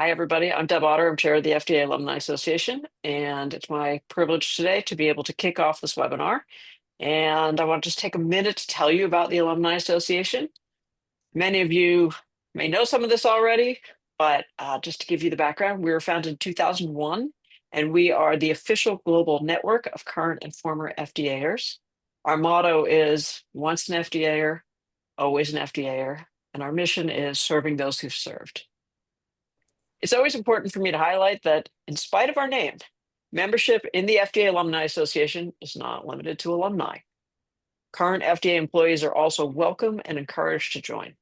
Hi, everybody. I'm Deb Otter. I'm chair of the FDA Alumni Association, and it's my privilege today to be able to kick off this webinar. And I want to just take a minute to tell you about the Alumni Association. Many of you may know some of this already, but just to give you the background, we were founded in 2001, and we are the official global network of current and former FDAers. Our motto is once an FDAer, always an FDAer, and our mission is serving those who've served. It's always important for me to highlight that in spite of our name, membership in the FDA Alumni Association is not limited to alumni. Current FDA employees are also welcome and encouraged to join.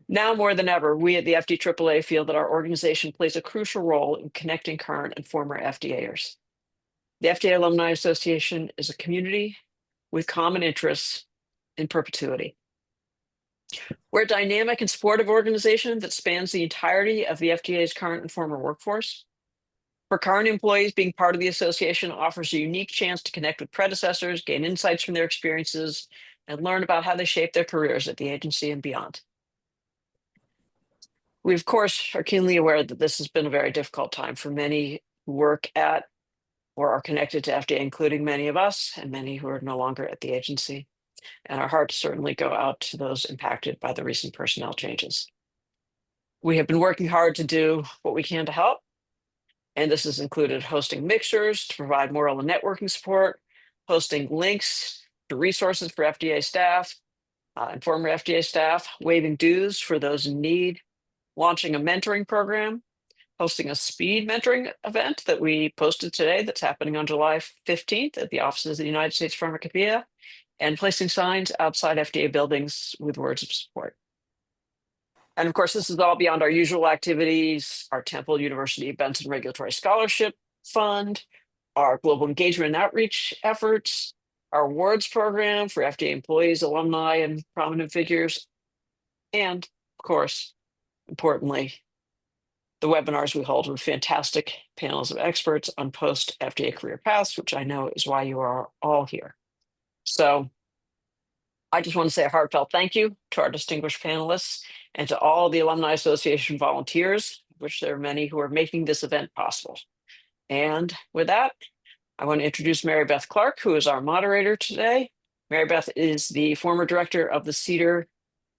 Now more than ever, we at the FDAAA feel that our organization plays a crucial role in connecting current and former FDAers. The FDA Alumni Association is a community with common interests in perpetuity. We're a dynamic and supportive organization that spans the entirety of the FDA's current and former workforce. For current employees, being part of the association offers a unique chance to connect with predecessors, gain insights from their experiences, and learn about how they shape their careers at the agency and beyond. We, of course, are keenly aware that this has been a very difficult time for many who work at or are connected to FDA, including many of us and many who are no longer at the agency. And our hearts certainly go out to those impacted by the recent personnel changes. We have been working hard to do what we can to help, and this has included hosting mixers to provide moral and networking support, hosting links to resources for FDA staff and former FDA staff, waiving dues for those in need, launching a mentoring program, hosting a speed mentoring event that we posted today that's happening on July 15th at the offices of the United States Pharmacopoeia, and placing signs outside FDA buildings with words of support. And of course, this is all beyond our usual activities, our Temple University Benson Regulatory Scholarship Fund, our global engagement and outreach efforts, our awards program for FDA employees, alumni, and prominent figures, and of course, importantly, the webinars we hold with fantastic panels of experts on post-FDA career paths, which I know is why you are all here. So I just want to say a heartfelt thank you to our distinguished panelists and to all the Alumni Association volunteers, which there are many who are making this event possible. And with that, I want to introduce Mary Beth Clarke, who is our moderator today. Mary Beth is the former director of the CDER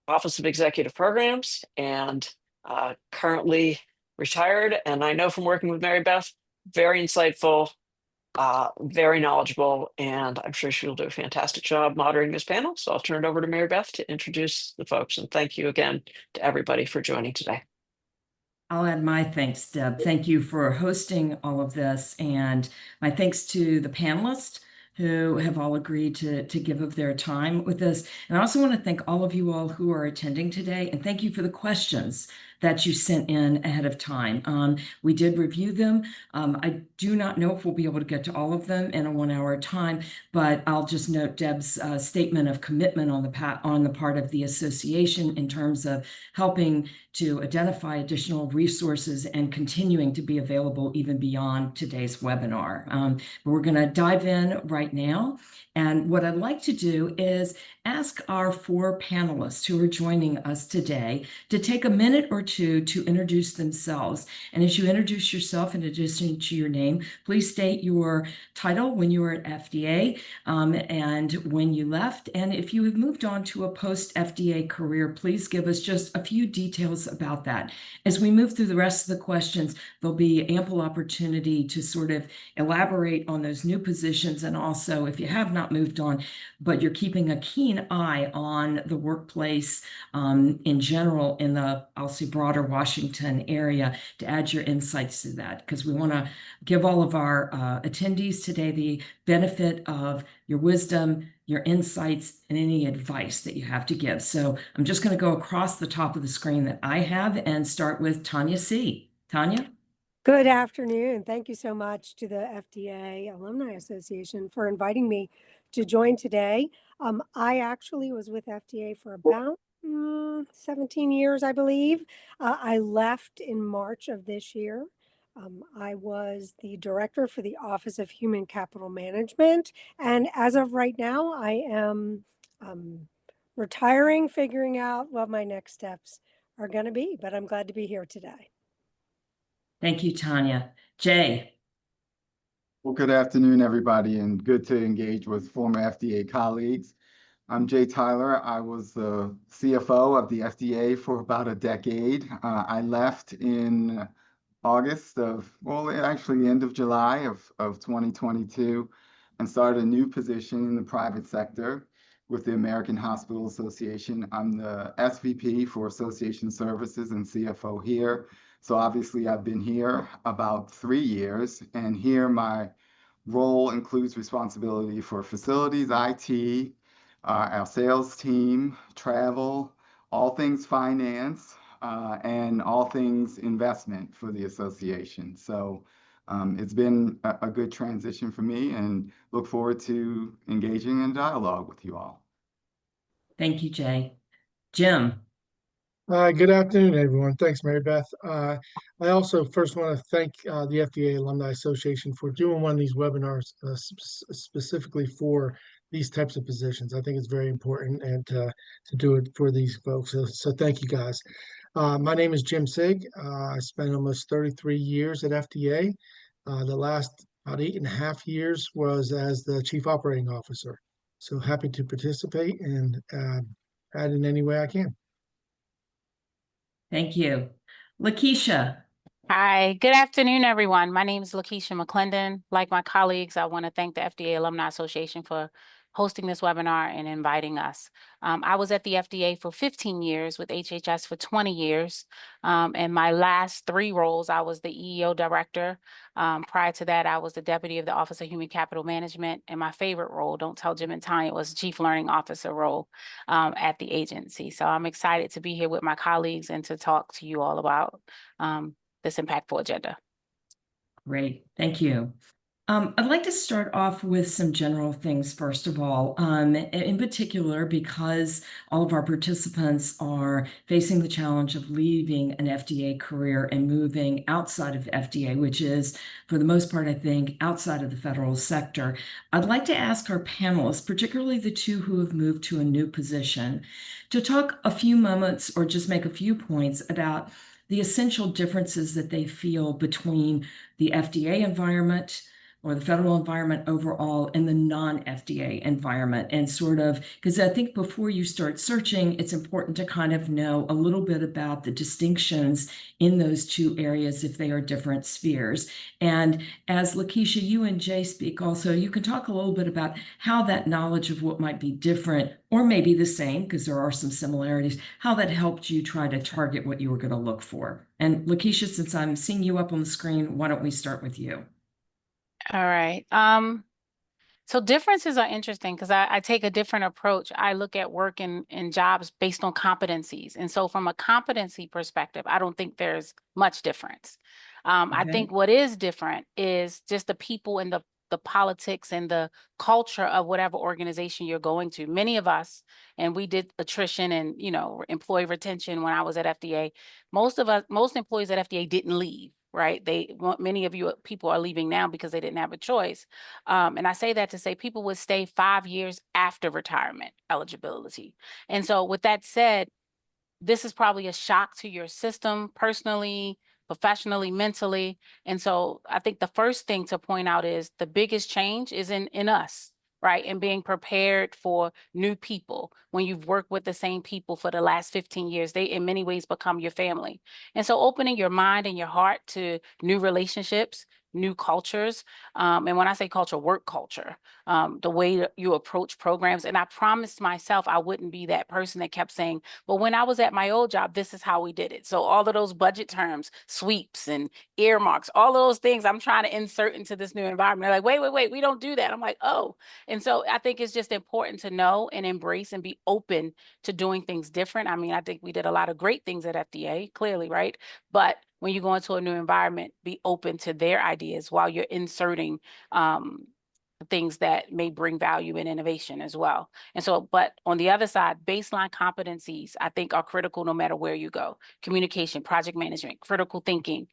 Office of Executive Programs and currently retired. And I know from working with Mary Beth, very insightful, very knowledgeable, and I'm sure she'll do a fantastic job moderating this panel. So I'll turn it over to Mary Beth to introduce the folks. And thank you again to everybody for joining today. I'll add my thanks, Deb. Thank you for hosting all of this, and my thanks to the panelists who have all agreed to give of their time with us. And I also want to thank all of you all who are attending today, and thank you for the questions that you sent in ahead of time. We did review them. I do not know if we'll be able to get to all of them in a 1 hour time, but I'll just note Deb's statement of commitment on the part of the association in terms of helping to identify additional resources and continuing to be available even beyond today's webinar. But we're going to dive in right now. And what I'd like to do is ask our 4 panelists who are joining us today to take a minute or two to introduce themselves. And as you introduce yourself, in addition to your name, please state your title when you were at FDA and when you left. And if you have moved on to a post-FDA career, please give us just a few details about that. As we move through the rest of the questions, there'll be ample opportunity to sort of elaborate on those new positions. And also, if you have not moved on, but you're keeping a keen eye on the workplace in general in the, I'll say, broader Washington area, to add your insights to that, because we want to give all of our attendees today the benefit of your wisdom, your insights, and any advice that you have to give. So I'm just going to go across the top of the screen that I have and start with Tania Tse. Tania? Good afternoon. Thank you so much to the FDA Alumni Association for inviting me to join today. I actually was with FDA for about 17 years, I believe. I left in March of this year. I was the director for the Office of Human Capital Management. And as of right now, I am retiring, figuring out what my next steps are going to be. But I'm glad to be here today. Thank you, Tania. Jay. Well, good afternoon, everybody, and good to engage with former FDA colleagues. I'm Jay Tyler. I was the CFO of the FDA for about a decade. I left in August actually the end of July of 2022 and started a new position in the private sector with the American Hospital Association. I'm the SVP for Association Services and CFO here. So obviously I've been here about 3 years, and here my role includes responsibility for facilities, IT, our sales team, travel, all things finance, and all things investment for the association. So it's been a good transition for me, and look forward to engaging in dialogue with you all. Thank you, Jay. Jim. Good afternoon, everyone. Thanks, Mary Beth. I also first want to thank the FDA Alumni Association for doing one of these webinars specifically for these types of positions. I think it's very important and to do it for these folks. So thank you, guys. My name is Jim Sigg. I spent almost 33 years at FDA. The last about 8.5 years was as the Chief Operating Officer. So happy to participate and add in any way I can. Thank you. LaKeisha. Hi, good afternoon, everyone. My name is LaKeisha McCelndon. Like my colleagues, I want to thank the FDA Alumni Association for hosting this webinar and inviting us. I was at the FDA for 15 years, with HHS for 20 years. And my last 3 roles, I was the EEO director. Prior to that, I was the deputy of the Office of Human Capital Management. And my favorite role, don't tell Jim and Tanya, was Chief Learning Officer role at the agency. So I'm excited to be here with my colleagues and to talk to you all about this impactful agenda. Great, thank you. I'd like to start off with some general things, first of all, in particular, because all of our participants are facing the challenge of leaving an FDA career and moving outside of FDA, which is, for the most part, I think, outside of the federal sector. I'd like to ask our panelists, particularly the 2 who have moved to a new position, to talk a few moments or just make a few points about the essential differences that they feel between the FDA environment or the federal environment overall and the non-FDA environment, and sort of, because I think before you start searching, it's important to kind of know a little bit about the distinctions in those 2 areas if they are different spheres. And as LaKeisha, you and Jay speak also, you can talk a little bit about how that knowledge of what might be different or maybe the same, because there are some similarities, how that helped you try to target what you were going to look for. And LaKeisha, since I'm seeing you up on the screen, why don't we start with you? All right. So differences are interesting because I take a different approach. I look at work and jobs based on competencies. And so from a competency perspective, I don't think there's much difference. I think what is different is just the people and the politics and the culture of whatever organization you're going to. Many of us, and we did attrition and, employee retention when I was at FDA. Most employees at FDA didn't leave. Right? Many of you people are leaving now because they didn't have a choice. And I say that to say people would stay 5 years after retirement eligibility. And so with that said, this is probably a shock to your system personally, professionally, mentally. And so I think the first thing to point out is the biggest change is in us. Right? And being prepared for new people. When you've worked with the same people for the last 15 years, they in many ways become your family. And so opening your mind and your heart to new relationships, new cultures. And when I say culture, work culture, the way that you approach programs. And I promised myself I wouldn't be that person that kept saying, well, when I was at my old job, this is how we did it. So all of those budget terms, sweeps and earmarks, all of those things I'm trying to insert into this new environment. They're like, wait, we don't do that. I'm like, oh. And so I think it's just important to know and embrace and be open to doing things different. I mean, I think we did a lot of great things at FDA, clearly, right? But when you go into a new environment, be open to their ideas while you're inserting things that may bring value and innovation as well. And so, but on the other side, baseline competencies, I think, are critical no matter where you go. Communication, project management, critical thinking,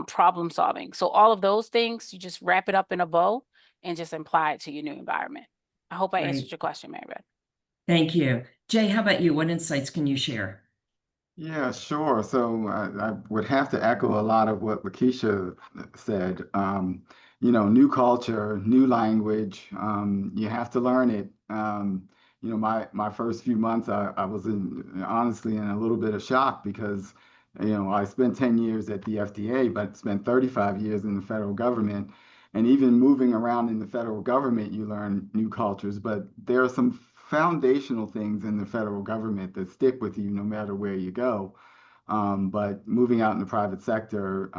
problem solving. So all of those things, you just wrap it up in a bow and just apply it to your new environment. I hope I answered your question, Mary Beth. Thank you. Jay, how about you? What insights can you share? Yeah, sure. So I would have to echo a lot of what LaKeisha said. New culture, new language. You have to learn it. My first few months, I was honestly in a little bit of shock because, I spent 10 years at the FDA, but spent 35 years in the federal government. And even moving around in the federal government, you learn new cultures. But there are some foundational things in the federal government that stick with you no matter where you go. But moving out in the private sector,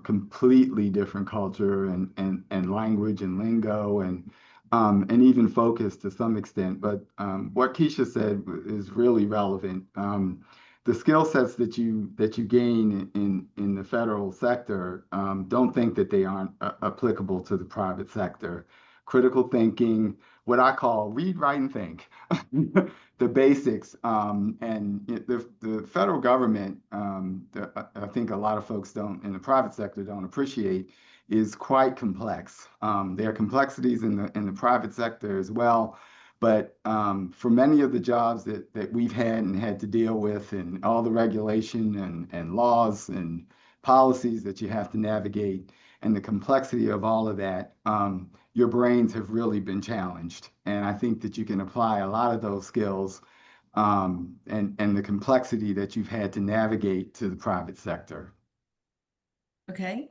completely different culture and language and lingo and even focus to some extent. But what Keisha said is really relevant. The skill sets that you gain in the federal sector, don't think that they aren't applicable to the private sector. Critical thinking, what I call read, write, and think. The basics. The federal government, I think a lot of folks don't in the private sector don't appreciate, is quite complex. There are complexities in the private sector as well. But for many of the jobs that we've had to deal with, and all the regulation and laws and policies that you have to navigate, and the complexity of all of that, your brains have really been challenged. And I think that you can apply a lot of those skills and the complexity that you've had to navigate to the private sector. Okay.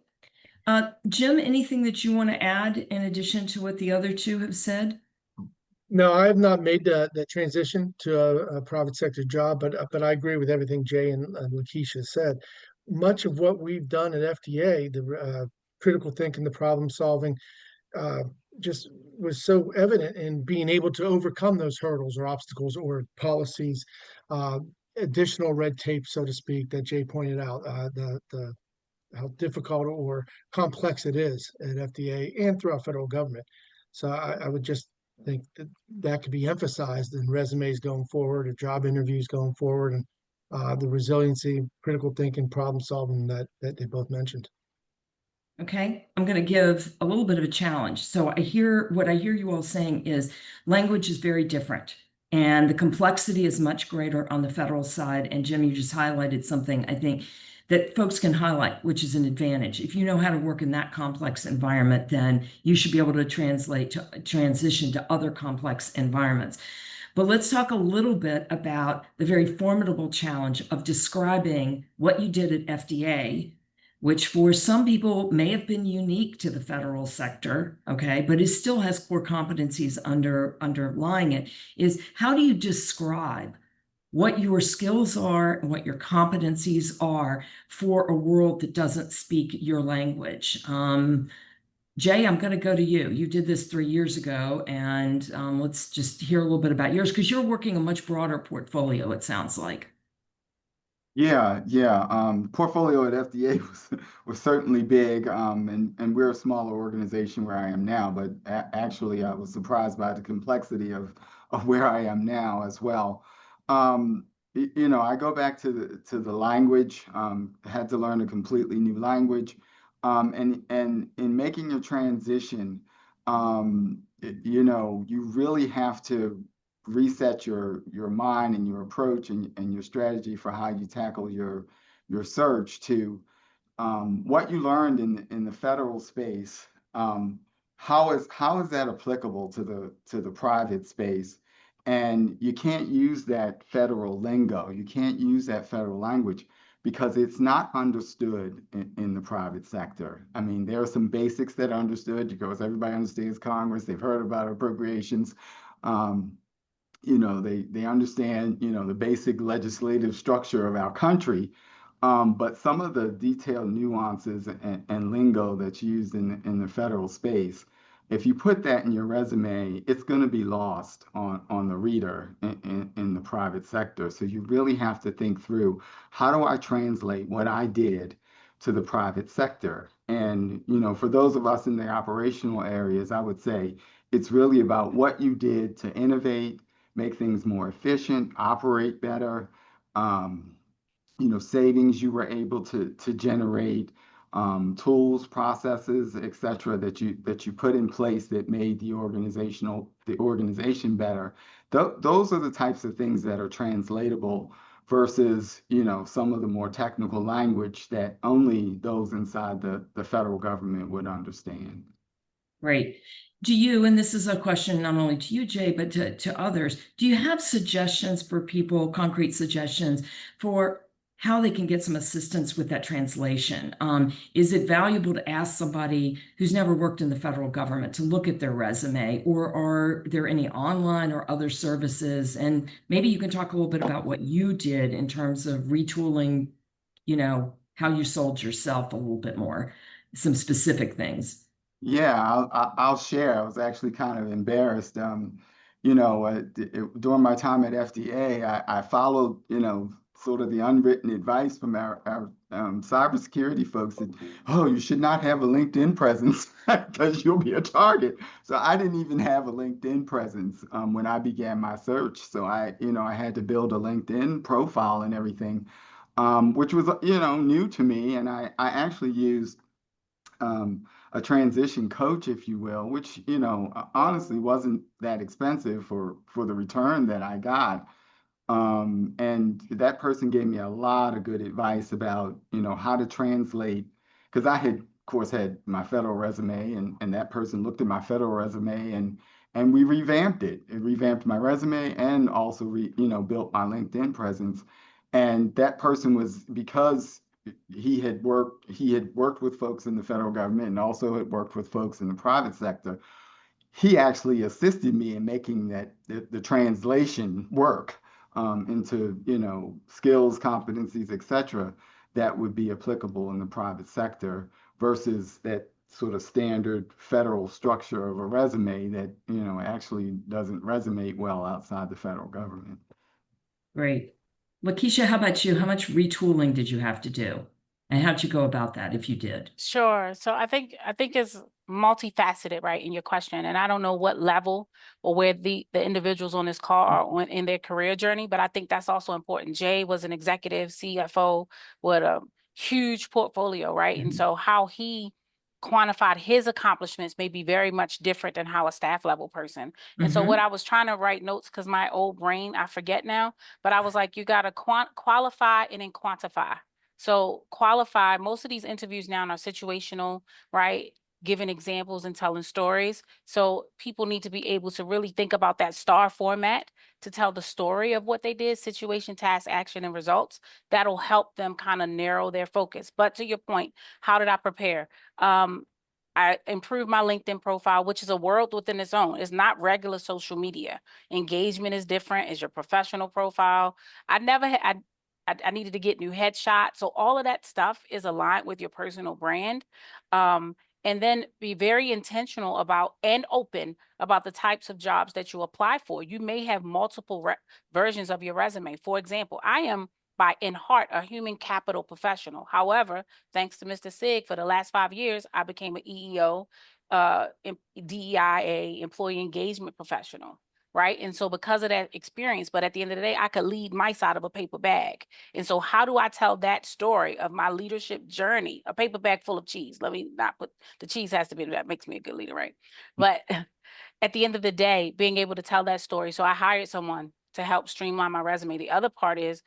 Jim, anything that you want to add in addition to what the other two have said? No, I have not made the transition to a private sector job, but I agree with everything Jay and LaKeisha said. Much of what we've done at FDA, the critical thinking, the problem solving, uh, just was so evident in being able to overcome those hurdles or obstacles or policies, uh, additional red tape, so to speak, that Jay pointed out, the how difficult or complex it is at FDA and throughout federal government. So I would just think that that could be emphasized in resumes going forward or job interviews going forward, and the resiliency, critical thinking, problem solving that they both mentioned. Okay, I'm going to give a little bit of a challenge. So what I hear you all saying is language is very different and the complexity is much greater on the federal side. And Jim, you just highlighted something I think that folks can highlight, which is an advantage. If you know how to work in that complex environment, then you should be able to transition to other complex environments. But let's talk a little bit about the very formidable challenge of describing what you did at FDA, which for some people may have been unique to the federal sector, okay, but it still has core competencies underlying it, is how do you describe what your skills are and what your competencies are for a world that doesn't speak your language? Jay, I'm going to go to you. You did this 3 years ago, and let's just hear a little bit about yours because you're working a much broader portfolio, it sounds like. Yeah. Portfolio at FDA was certainly big, and we're a smaller organization where I am now. But actually, I was surprised by the complexity of where I am now as well. I go back to the language. Had to learn a completely new language, and in making a transition, you really have to reset your mind and your approach and your strategy for how you tackle your search to what you learned in the federal space. How is that applicable to the private space? And you can't use that federal lingo. You can't use that federal language because it's not understood in the private sector. I mean, there are some basics that are understood because everybody understands Congress. They've heard about appropriations. They understand, the basic legislative structure of our country. But some of the detailed nuances and lingo that's used in the federal space, if you put that in your resume, it's going to be lost on the reader in the private sector. So you really have to think through, how do I translate what I did to the private sector? And, for those of us in the operational areas, I would say it's really about what you did to innovate, make things more efficient, operate better, savings you were able to generate, tools, processes, et cetera, that you put in place that made the organization better. Those are the types of things that are translatable versus, you know, some of the more technical language that only those inside the federal government would understand. Great. Do you, and this is a question not only to you, Jay, but to others, do you have suggestions for people, concrete suggestions for how they can get some assistance with that translation? Is it valuable to ask somebody who's never worked in the federal government to look at their resume, or are there any online or other services? And maybe you can talk a little bit about what you did in terms of retooling, you know, how you sold yourself a little bit more, some specific things. Yeah, I'll share. I was actually kind of embarrassed. You know, during my time at FDA, I followed, you know, sort of the unwritten advice from our cybersecurity folks that, oh, you should not have a LinkedIn presence because you'll be a target. So I didn't even have a LinkedIn presence when I began my search. So you know, I had to build a LinkedIn profile and everything, which was, you know, new to me. And I actually used a transition coach, if you will, which, you know, honestly wasn't that expensive for the return that I got. And that person gave me a lot of good advice about, you know, how to translate, because I had, of course, had my federal resume, and that person looked at my federal resume, and we revamped it. It revamped my resume and also, you know, built my LinkedIn presence. And that person was, because he had worked with folks in the federal government and also had worked with folks in the private sector. He actually assisted me in making the translation work into, you know, skills, competencies, etc., that would be applicable in the private sector versus that sort of standard federal structure of a resume that, you know, actually doesn't resonate well outside the federal government. Great. LaKeisha, how about you? How much retooling did you have to do? And how'd you go about that if you did? Sure. So I think it's multifaceted, right, in your question. And I don't know what level or where the individuals on this call are on in their career journey, but I think that's also important. Jay was an executive CFO with a huge portfolio, right? And so how he quantified his accomplishments may be very much different than how a staff level person. And so what I was trying to write notes, because my old brain, I forget now, but I was like, you got to qualify and then quantify. So qualify, most of these interviews now are situational, right? Giving examples and telling stories. So people need to be able to really think about that STAR format to tell the story of what they did: situation, task, action, and results. That'll help them kind of narrow their focus. But to your point, how did I prepare? I improved my LinkedIn profile, which is a world within its own. It's not regular social media. Engagement is different. Is your professional profile. I never had, I needed to get new headshots. So all of that stuff is aligned with your personal brand. And then be very intentional about and open about the types of jobs that you apply for. You may have multiple versions of your resume. For example, I am in heart a human capital professional. However, thanks to Mr. Sigg, for the last 5 years, I became an EEO, DEIA, employee engagement professional. Right. And so because of that experience, but at the end of the day, I could lead mice out of a paper bag. And so how do I tell that story of my leadership journey? A paper bag full of cheese. Let me not put the cheese, has to be, that makes me a good leader, right? But at the end of the day, being able to tell that story. So I hired someone to help streamline my resume. The other part is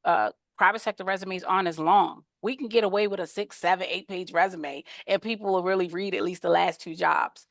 private sector resumes aren't as long. We can get away with a 6, 7, 8-page resume and people will really read at least the last 2 jobs.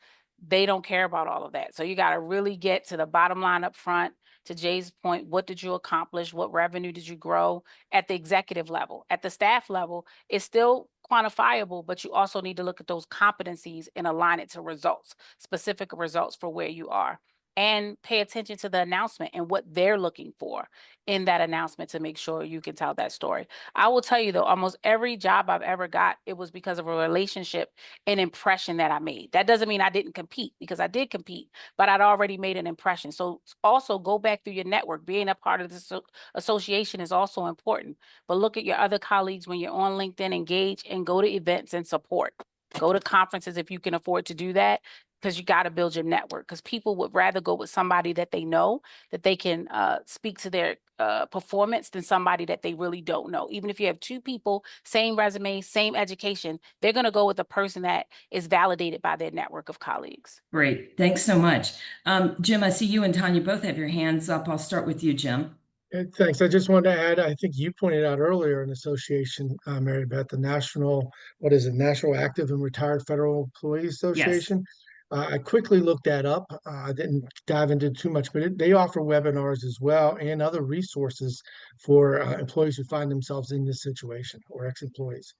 They don't care about all of that. So you got to really get to the bottom line up front. To Jay's point, what did you accomplish? What revenue did you grow at the executive level? At the staff level, it's still quantifiable, but you also need to look at those competencies and align it to results, specific results for where you are. And pay attention to the announcement and what they're looking for in that announcement to make sure you can tell that story. I will tell you though, almost every job I've ever got, it was because of a relationship and impression that I made. That doesn't mean I didn't compete, because I did compete, but I'd already made an impression. So also go back through your network. Being a part of this association is also important, but look at your other colleagues when you're on LinkedIn, engage and go to events and support. Go to conferences if you can afford to do that, because you got to build your network, because people would rather go with somebody that they know, that they can speak to their performance, than somebody that they really don't know. Even if you have 2 people, same resume, same education, they're going to go with a person that is validated by their network of colleagues. Great. Thanks so much. Jim, I see you and Tania both have your hands up. I'll start with you, Jim. Thanks. I just wanted to add, I think you pointed out earlier an association, Mary Beth, the National, what is it, National Active and Retired Federal Employees Association. I quickly looked that up. I didn't dive into too much, but they offer webinars as well and other resources for employees who find themselves in this situation or ex-employees.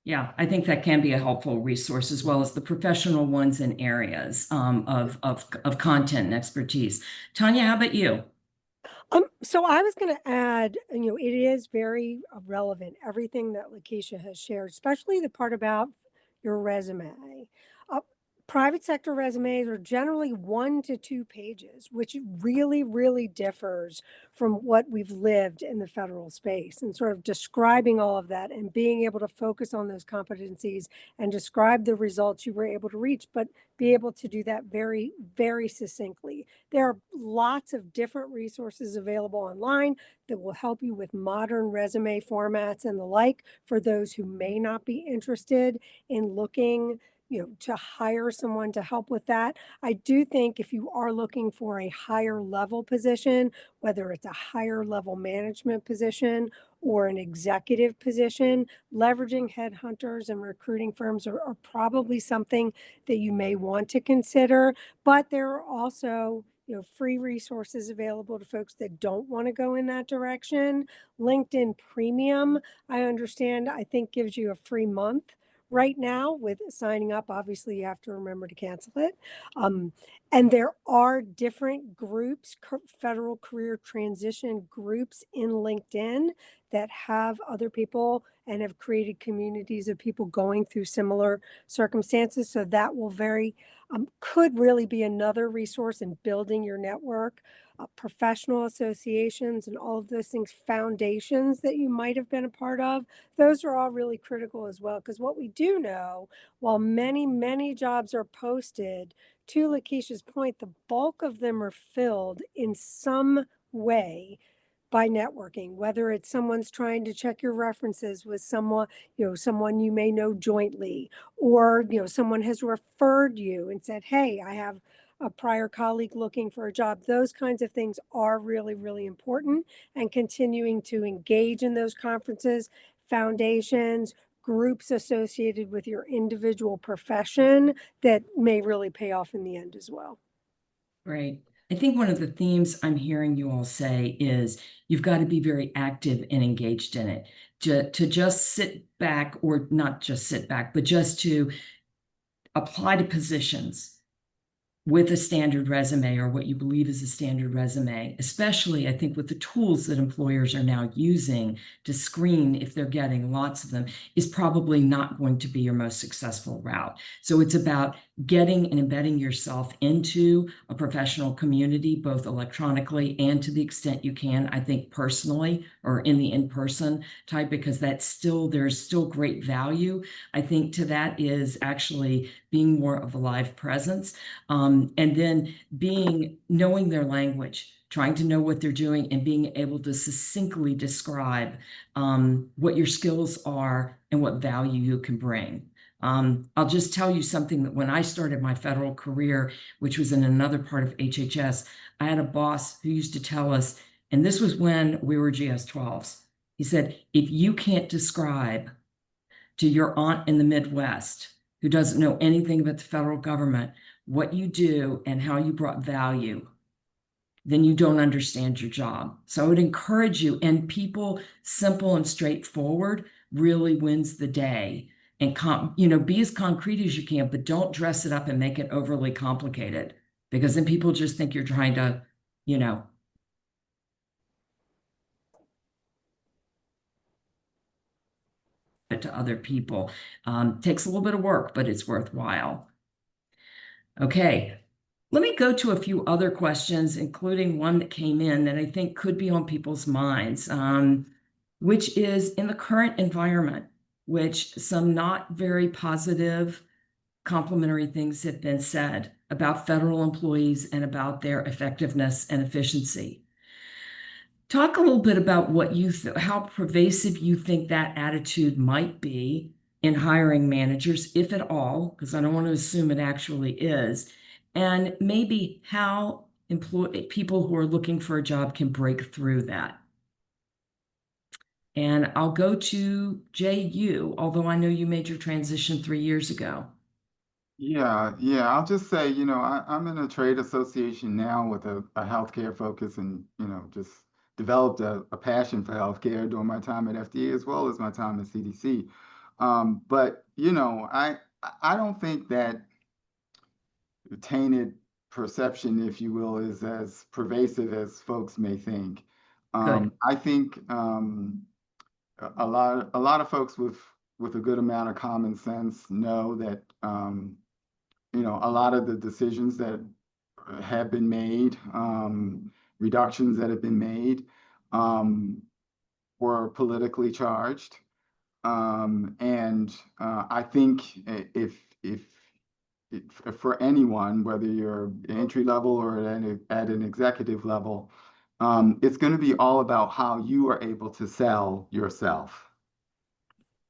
Yeah, I think that can be a helpful resource as well as the professional ones in areas of content and expertise. Tanya, how about you? So I was going to add, it is very relevant, everything that LaKeisha has shared, especially the part about your resume. Private sector resumes are generally 1 to 2 pages, which really, really differs from what we've lived in the federal space, and sort of describing all of that and being able to focus on those competencies and describe the results you were able to reach, but be able to do that very, very succinctly. There are lots of different resources available online that will help you with modern resume formats and the like for those who may not be interested in looking to hire someone to help with that. I do think if you are looking for a higher level position, whether it's a higher level management position or an executive position, leveraging headhunters and recruiting firms are probably something that you may want to consider. But there are also free resources available to folks that don't want to go in that direction. LinkedIn Premium, I understand, I think gives you a free month right now with signing up. Obviously, you have to remember to cancel it. And there are different groups, federal career transition groups in LinkedIn that have other people and have created communities of people going through similar circumstances. So that will could really be another resource in building your network. Professional associations and all of those things, foundations that you might have been a part of, those are all really critical as well. Because what we do know, while many, many jobs are posted, to LaKeisha's point, the bulk of them are filled in some way by networking, whether it's someone's trying to check your references with someone, someone you may know jointly, or, someone has referred you and said, hey, I have a prior colleague looking for a job. Those kinds of things are really, really important, and continuing to engage in those conferences, foundations, groups associated with your individual profession that may really pay off in the end as well. Right. I think one of the themes I'm hearing you all say is you've got to be very active and engaged in it. To just sit back, or not just sit back, but just to apply to positions with a standard resume or what you believe is a standard resume, especially I think with the tools that employers are now using to screen if they're getting lots of them, is probably not going to be your most successful route. So it's about getting and embedding yourself into a professional community, both electronically and to the extent you can, I think personally or in the in-person type, because there's still great value. I think to that is actually being more of a live presence. And then knowing their language, trying to know what they're doing and being able to succinctly describe what your skills are and what value you can bring. I'll just tell you something that when I started my federal career, which was in another part of HHS, I had a boss who used to tell us, and this was when we were GS-12s, he said, if you can't describe to your aunt in the Midwest who doesn't know anything about the federal government what you do and how you brought value, then you don't understand your job. So I would encourage you, and people, simple and straightforward really wins the day. And be as concrete as you can, but don't dress it up and make it overly complicated, because then people just think you're trying to, it to other people. Takes a little bit of work, but it's worthwhile. Okay, let me go to a few other questions, including one that came in that I think could be on people's minds, which is in the current environment, which some not very positive complimentary things have been said about federal employees and about their effectiveness and efficiency. Talk a little bit about how pervasive you think that attitude might be in hiring managers, if at all, because I don't want to assume it actually is, and maybe how people who are looking for a job can break through that. And I'll go to JU, although I know you made your transition 3 years ago. Yeah, I'll just say, I'm in a trade association now with a healthcare focus, and, just developed a passion for healthcare during my time at FDA as well as my time at CDC. But, I don't think that the tainted perception, if you will, is as pervasive as folks may think. Good. I think a lot of folks with a good amount of common sense know that a lot of the decisions that have been made, reductions that have been made, were politically charged. And I think if for anyone, whether you're entry level or at an executive level, it's going to be all about how you are able to sell yourself.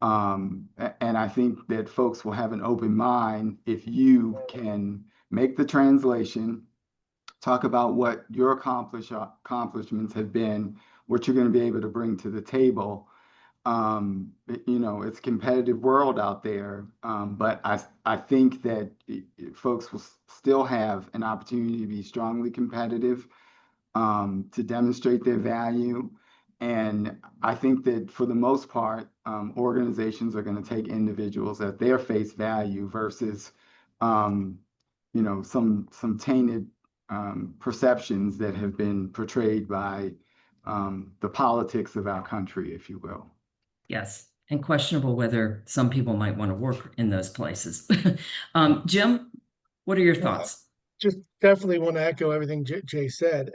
And I think that folks will have an open mind if you can make the translation, talk about what your accomplishments have been, what you're going to be able to bring to the table. It's a competitive world out there, but I think that folks will still have an opportunity to be strongly competitive, to demonstrate their value. And I think that for the most part, organizations are going to take individuals at their face value versus, some tainted perceptions that have been portrayed by the politics of our country, if you will. Yes, and questionable whether some people might want to work in those places. Jim, what are your thoughts? Just definitely want to echo everything Jay said.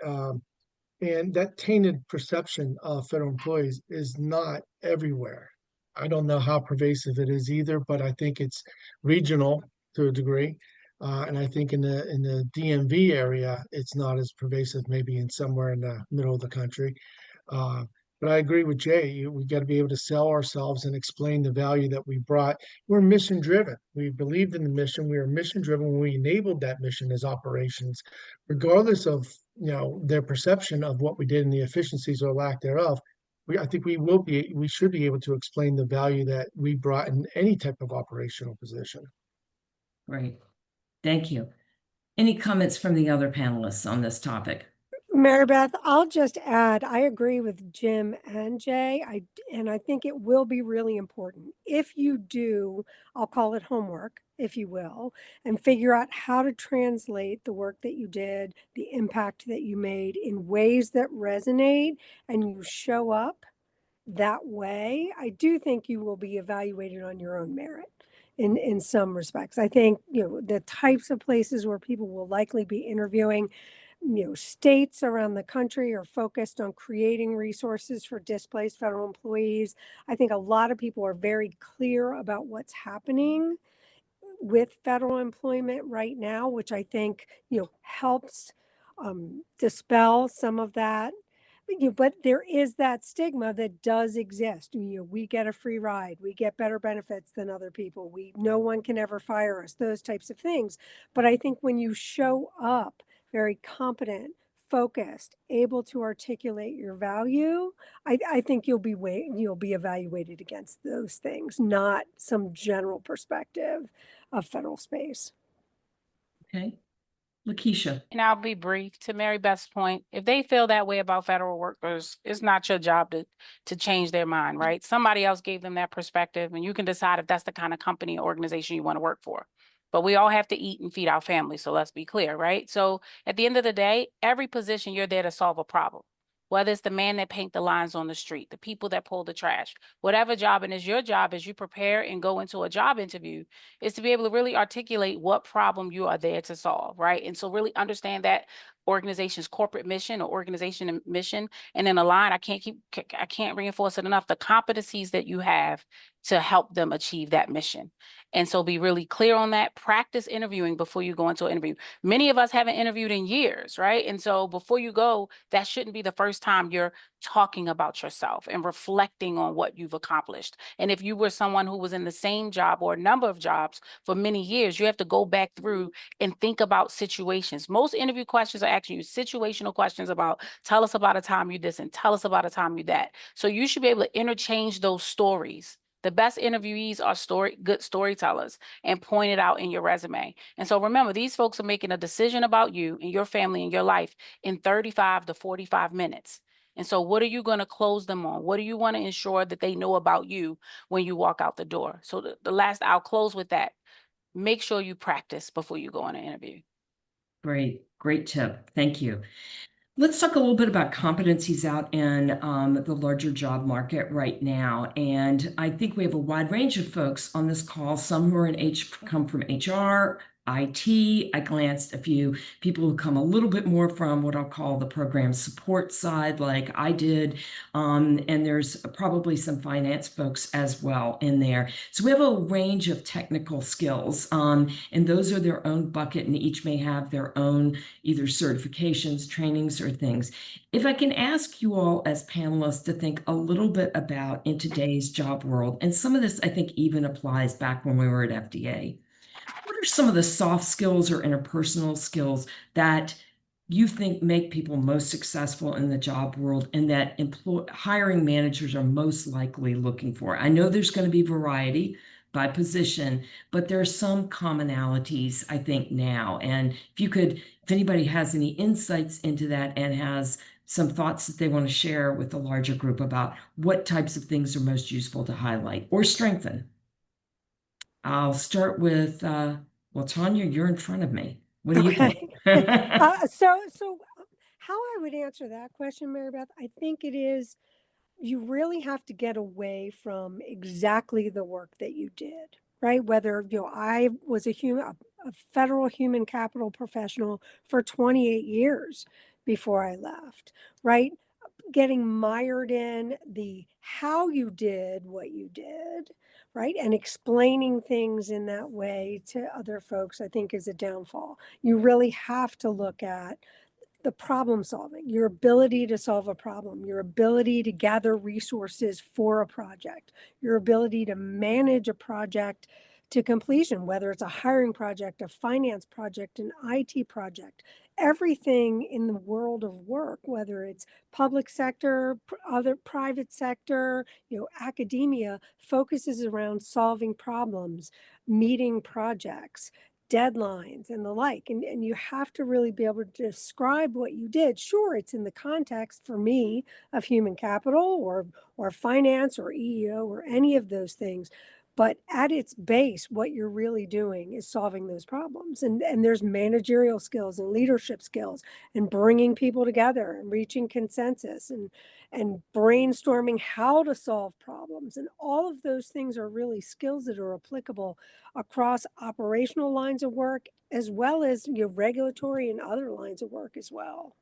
And that tainted perception of federal employees is not everywhere. I don't know how pervasive it is either, but I think it's regional to a degree. And I think in the DMV area, it's not as pervasive, maybe in somewhere in the middle of the country. But I agree with Jay. We got to be able to sell ourselves and explain the value that we brought. We're mission driven. We believed in the mission. We were mission driven when we enabled that mission as operations, regardless of their perception of what we did and the efficiencies or lack thereof. I think we should be able to explain the value that we brought in any type of operational position. Great. Thank you. Any comments from the other panelists on this topic? Mary Beth, I'll just add, I agree with Jim and Jay. And I think it will be really important if you do, I'll call it homework, if you will, and figure out how to translate the work that you did, the impact that you made in ways that resonate, and you show up that way. I do think you will be evaluated on your own merit in some respects. I think, the types of places where people will likely be interviewing, states around the country are focused on creating resources for displaced federal employees. I think a lot of people are very clear about what's happening with federal employment right now, which I think, helps dispel some of that. But there is that stigma that does exist. We get a free ride, we get better benefits than other people, no one can ever fire us, those types of things. But I think when you show up very competent, focused, able to articulate your value, I think you'll be evaluated against those things, not some general perspective of federal space. Okay. LaKeisha. And I'll be brief. To Mary Beth's point, if they feel that way about federal workers, it's not your job to change their mind, right? Somebody else gave them that perspective, and you can decide if that's the kind of company or organization you want to work for. But we all have to eat and feed our families, so let's be clear, right? So at the end of the day, every position, you're there to solve a problem. Whether it's the man that paint the lines on the street, the people that pull the trash, whatever job it is, your job as you prepare and go into a job interview is to be able to really articulate what problem you are there to solve, right? And so really understand that organization's corporate mission or organization mission, and then align. I can't reinforce it enough, the competencies that you have to help them achieve that mission. And so be really clear on that. Practice interviewing before you go into an interview. Many of us haven't interviewed in years, right? And so before you go, that shouldn't be the first time you're talking about yourself and reflecting on what you've accomplished. And if you were someone who was in the same job or a number of jobs for many years, you have to go back through and think about situations. Most interview questions are asking you situational questions about, tell us about a time you this and tell us about a time you that. So you should be able to interchange those stories. The best interviewees are good storytellers, and point it out in your resume. And so remember, these folks are making a decision about you and your family and your life in 35 to 45 minutes. And so what are you going to close them on? What do you want to ensure that they know about you when you walk out the door? So the last, I'll close with that. Make sure you practice before you go on an interview. Great, great tip. Thank you. Let's talk a little bit about competencies out in the larger job market right now. And I think we have a wide range of folks on this call. Some who are come from HR, IT. I glanced a few people who come a little bit more from what I'll call the program support side, like I did. And there's probably some finance folks as well in there. So we have a range of technical skills, and those are their own bucket, and each may have their own either certifications, trainings, or things. If I can ask you all as panelists to think a little bit about in today's job world, and some of this I think even applies back when we were at FDA. What are some of the soft skills or interpersonal skills that you think make people most successful in the job world and that hiring managers are most likely looking for? I know there's going to be variety by position, but there are some commonalities, I think, now. And if anybody has any insights into that and has some thoughts that they want to share with the larger group about what types of things are most useful to highlight or strengthen. I'll start with, well, Tania, you're in front of me. What do you think? So how I would answer that question, Mary Beth, I think it is, you really have to get away from exactly the work that you did, right? Whether, I was a federal human capital professional for 28 years before I left, right? Getting mired in the how you did what you did, right? And explaining things in that way to other folks, I think, is a downfall. You really have to look at the problem solving, your ability to solve a problem, your ability to gather resources for a project, your ability to manage a project to completion, whether it's a hiring project, a finance project, an IT project. Everything in the world of work, whether it's public sector, other private sector, academia, focuses around solving problems, meeting projects, deadlines, and the like. And you have to really be able to describe what you did. Sure, it's in the context, for me, of human capital or finance or EEO or any of those things. But at its base, what you're really doing is solving those problems. And there's managerial skills and leadership skills and bringing people together and reaching consensus and brainstorming how to solve problems. And all of those things are really skills that are applicable across operational lines of work, as well as regulatory and other lines of work as well.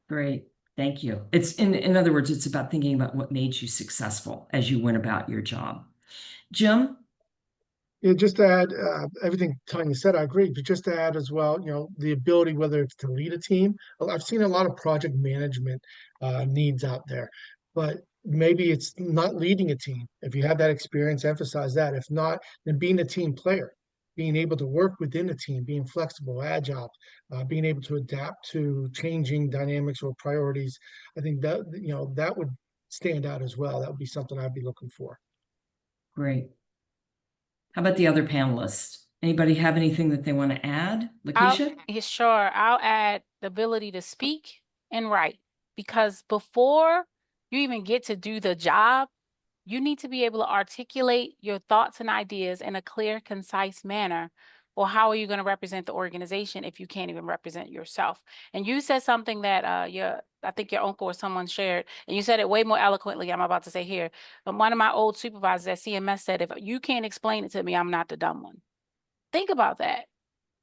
Great. Thank you. It's in other words, it's about thinking about what made you successful as you went about your job. Jim? Yeah, just to add everything Tanya said, I agree. But just to add as well, the ability, whether it's to lead a team. I've seen a lot of project management needs out there, but maybe it's not leading a team. If you have that experience, emphasize that. If not, then being a team player, being able to work within a team, being flexible, agile, being able to adapt to changing dynamics or priorities. I think that that would stand out as well. That would be something I'd be looking for. Great. How about the other panelists? Anybody have anything that they want to add? LaKeisha? Sure. I'll add the ability to speak and write, because before you even get to do the job, you need to be able to articulate your thoughts and ideas in a clear, concise manner. Or how are you going to represent the organization if you can't even represent yourself? And you said something that I think your uncle or someone shared, and you said it way more eloquently, I'm about to say here. But one of my old supervisors at CMS said, if you can't explain it to me, I'm not the dumb one. Think about that.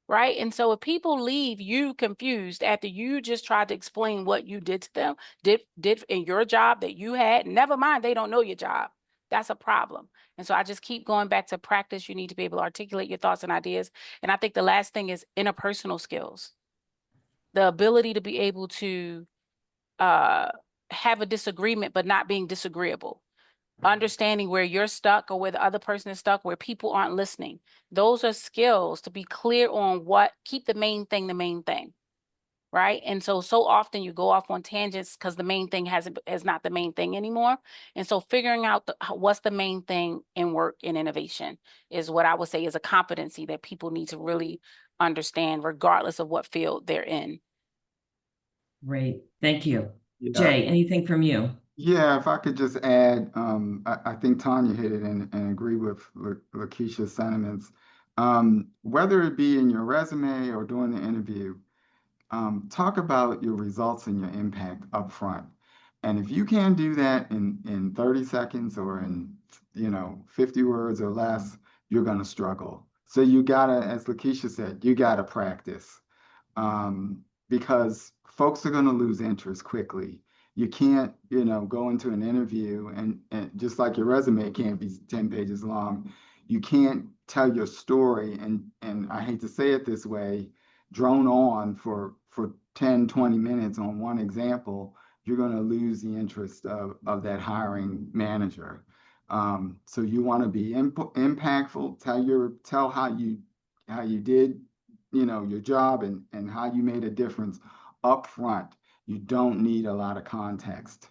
Right. And so if people leave you confused after you just tried to explain what you did to them, did in your job that you had, never mind, they don't know your job. That's a problem. And so I just keep going back to practice. You need to be able to articulate your thoughts and ideas. And I think the last thing is interpersonal skills. The ability to be able to have a disagreement, but not being disagreeable. Understanding where you're stuck or where the other person is stuck, where people aren't listening. Those are skills to be clear on what, keep the main thing, right? And so often you go off on tangents because the main thing is not the main thing anymore. And so figuring out what's the main thing in work and innovation is what I would say is a competency that people need to really understand, regardless of what field they're in. Great. Thank you. Yeah. Jay, anything from you? Yeah, if I could just add, I think Tania hit it and agree with LaKeisha's sentiments. Whether it be in your resume or during the interview, talk about your results and your impact up front. And if you can't do that in 30 seconds or in 50 words or less, you're going to struggle. So you gotta, as LaKeisha said, you gotta practice, because folks are going to lose interest quickly. You can't, go into an interview and just like your resume can't be 10 pages long, you can't tell your story and I hate to say it this way, drone on for 10, 20 minutes on one example, you're going to lose the interest of that hiring manager. So you want to be impactful, tell how you did, your job and how you made a difference up front. You don't need a lot of context,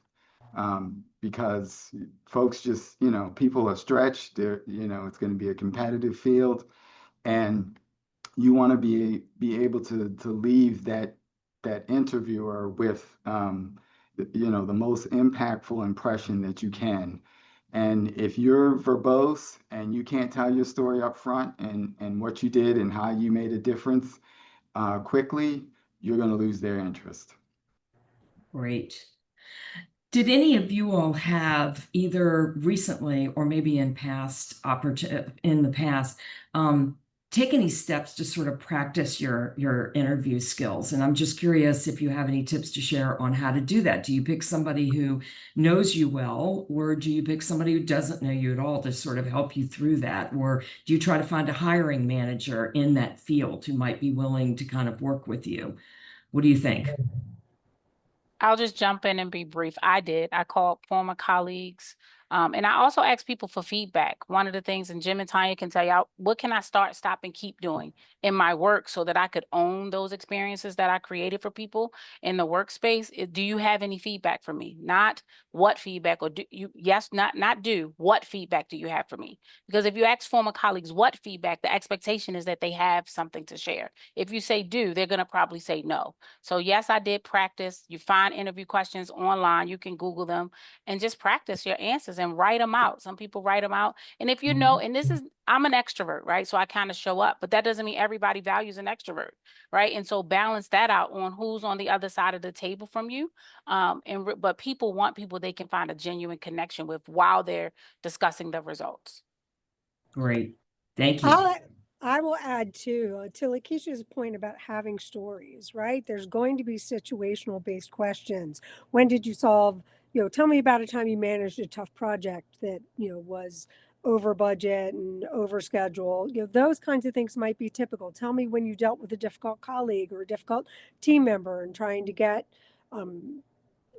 because folks just, people are stretched. It's going to be a competitive field, and you want to be able to leave that interviewer with, the most impactful impression that you can. And if you're verbose and you can't tell your story up front and what you did and how you made a difference quickly, you're going to lose their interest. Great. Did any of you all have either recently or maybe in the past, take any steps to sort of practice your interview skills? And I'm just curious if you have any tips to share on how to do that. Do you pick somebody who knows you well, or do you pick somebody who doesn't know you at all to sort of help you through that? Or do you try to find a hiring manager in that field who might be willing to kind of work with you? What do you think? I'll just jump in and be brief. I called former colleagues. And I also asked people for feedback. One of the things, and Jim and Tanya can tell you, what can I start, stop, and keep doing in my work so that I could own those experiences that I created for people in the workspace? Do you have any feedback for me? Not what feedback, or not do, what feedback do you have for me? Because if you ask former colleagues what feedback, the expectation is that they have something to share. If you say do, they're going to probably say no. So yes, I did practice. You find interview questions online. You can Google them and just practice your answers and write them out. Some people write them out. And if you know, and I'm an extrovert, right? So I kind of show up, but that doesn't mean everybody values an extrovert, right? And so balance that out on who's on the other side of the table from you. But people want people they can find a genuine connection with while they're discussing the results. Great. Thank you. I will add to LaKeisha's point about having stories, right? There's going to be situational based questions. When did you solve, tell me about a time you managed a tough project that, was over budget and over schedule. Those kinds of things might be typical. Tell me when you dealt with a difficult colleague or a difficult team member and trying to get,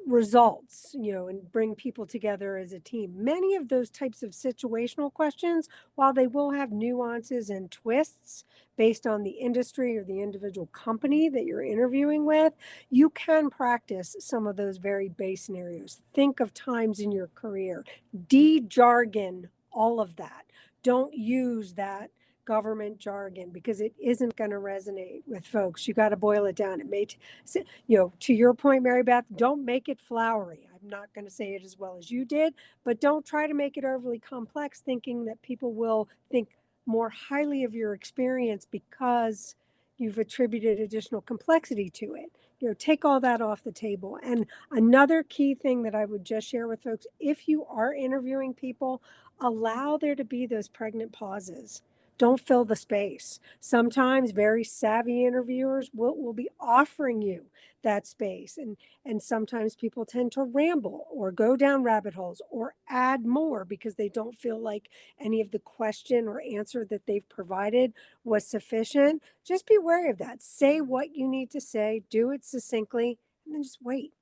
results, and bring people together as a team. Many of those types of situational questions, while they will have nuances and twists based on the industry or the individual company that you're interviewing with, you can practice some of those very base scenarios. Think of times in your career, de-jargon all of that. Don't use that government jargon because it isn't going to resonate with folks. You got to boil it down. It may, to your point, Mary Beth, don't make it flowery. I'm not going to say it as well as you did, but don't try to make it overly complex, thinking that people will think more highly of your experience because you've attributed additional complexity to it. Take all that off the table. And another key thing that I would just share with folks, if you are interviewing people, allow there to be those pregnant pauses. Don't fill the space. Sometimes very savvy interviewers will be offering you that space. And sometimes people tend to ramble or go down rabbit holes or add more because they don't feel like any of the question or answer that they've provided was sufficient. Just be wary of that. Say what you need to say, do it succinctly, and then just wait.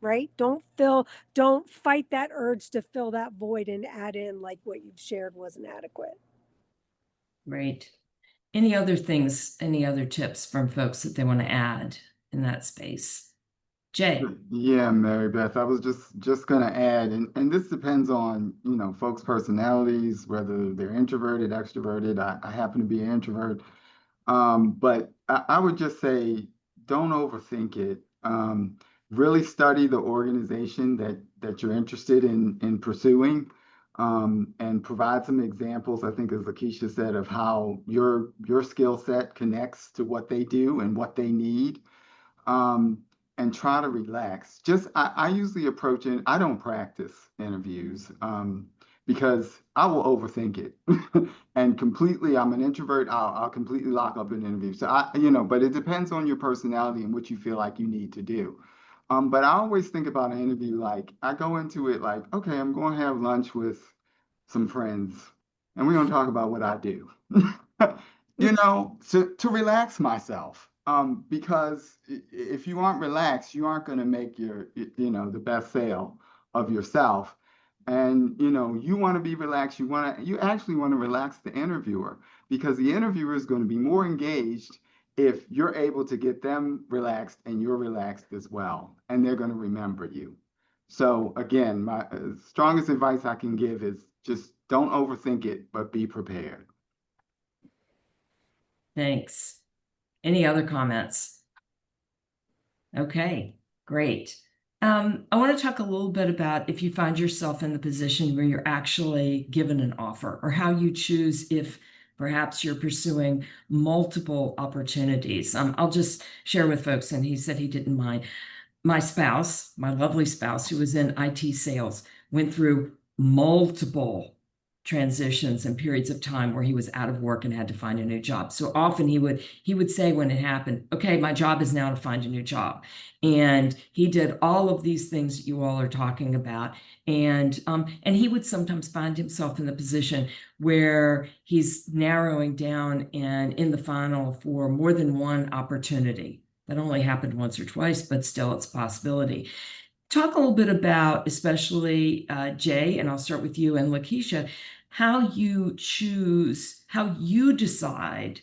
right? Don't fight that urge to fill that void and add in like what you've shared wasn't adequate. Great. Any other things, any other tips from folks that they want to add in that space? Jay. Yeah, Mary Beth, I was just gonna add, and this depends on, folks' personalities, whether they're introverted, extroverted. I happen to be an introvert. But I would just say, don't overthink it. Really study the organization that you're interested in pursuing, and provide some examples, I think, as LaKeisha said, of how your skill set connects to what they do and what they need. um, and try to relax. I usually approach it. I don't practice interviews, because I will overthink it, and completely. I'm an introvert. I'll completely lock up an interview. So but it depends on your personality and what you feel like you need to do. But I always think about an interview like I go into it like, okay, I'm going to have lunch with some friends, and we're going to talk about what I do. To relax myself. Because if you aren't relaxed, you aren't going to make the best sale of yourself. And, you want to be relaxed. You actually want to relax the interviewer, because the interviewer is going to be more engaged if you're able to get them relaxed and you're relaxed as well, and they're going to remember you. So again, my strongest advice I can give is just don't overthink it, but be prepared. Thanks. Any other comments? Okay, great. I want to talk a little bit about if you find yourself in the position where you're actually given an offer, or how you choose if perhaps you're pursuing multiple opportunities. I'll just share with folks, and he said he didn't mind. My spouse, my lovely spouse, who was in IT sales, went through multiple transitions and periods of time where he was out of work and had to find a new job. So often he would say when it happened, okay, my job is now to find a new job. And he did all of these things that you all are talking about. And he would sometimes find himself in the position where he's narrowing down and in the final for more than one opportunity. That only happened once or twice, but still it's a possibility. Talk a little bit about, especially Jay, and I'll start with you and LaKeisha, how you decide